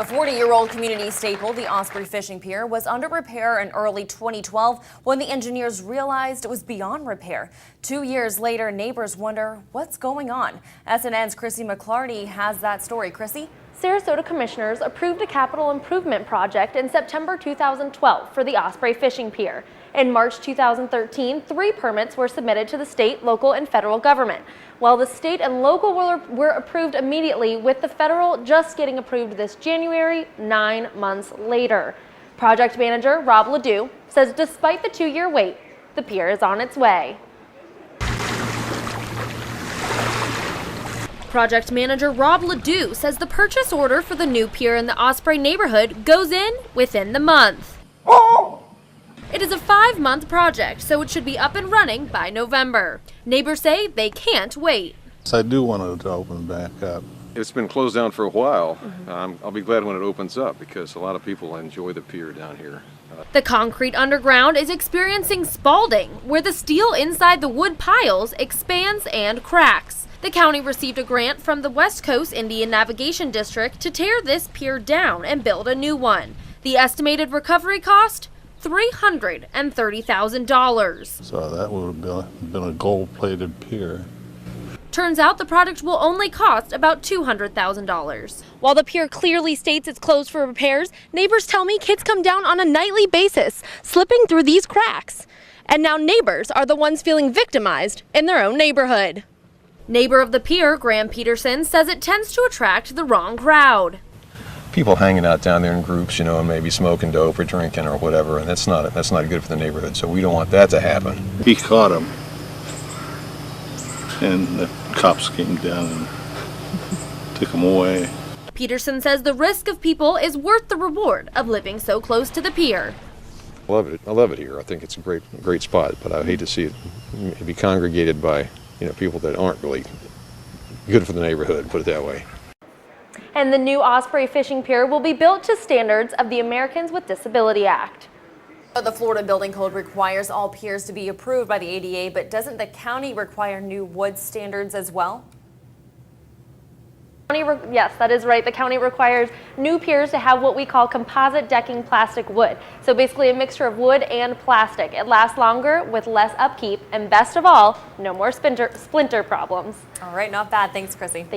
A 40-year-old community staple, the Osprey Fishing Pier, was under repair in early 2012 when the engineers realized it was beyond repair. 2 years later, neighbors wonder what's going on. SNN's Chrissy McClarty has that story. Chrissy? Sarasota commissioners approved a capital improvement project in September 2012 for the Osprey Fishing Pier. In March 2013, 3 permits were submitted to the state, local, and federal government. While the state and local were approved immediately, with the federal just getting approved this January, 9 months later. Project manager Rob Ledoux says despite the 2-year wait, the pier is on its way. Project manager Rob Ledoux says the purchase order for the new pier in the Osprey neighborhood goes in within the month. It is a 5-month project, so it should be up and running by November. Neighbors say they can't wait. I do want it to open back up. It's been closed down for a while. I'll be glad when it opens up because a lot of people enjoy the pier down here. The concrete underground is experiencing spalling, where the steel inside the wood piles expands and cracks. The county received a grant from the West Coast Indian Navigation District to tear this pier down and build a new one. The estimated recovery cost? $330,000. So that would have been a gold-plated pier. Turns out the project will only cost about $200,000. While the pier clearly states it's closed for repairs, neighbors tell me kids come down on a nightly basis, slipping through these cracks. And now neighbors are the ones feeling victimized in their own neighborhood. Neighbor of the pier, Graham Peterson, says it tends to attract the wrong crowd. People hanging out down there in groups, you know, and maybe smoking dope or drinking or whatever, and that's not good for the neighborhood. So we don't want that to happen. He caught him, and the cops came down and took him away. Peterson says the risk of people is worth the reward of living so close to the pier. I love it here. I think it's a great spot, but I hate to see it be congregated by, you know, people that aren't really good for the neighborhood, put it that way. And the new Osprey Fishing Pier will be built to standards of the Americans with Disability Act. The Florida Building Code requires all piers to be approved by the ADA, but doesn't the county require new wood standards as well? Yes, that is right. The county requires new piers to have what we call composite decking plastic wood. So basically a mixture of wood and plastic. It lasts longer with less upkeep, and best of all, no more splinter problems. All right, not bad. Thanks, Chrissy.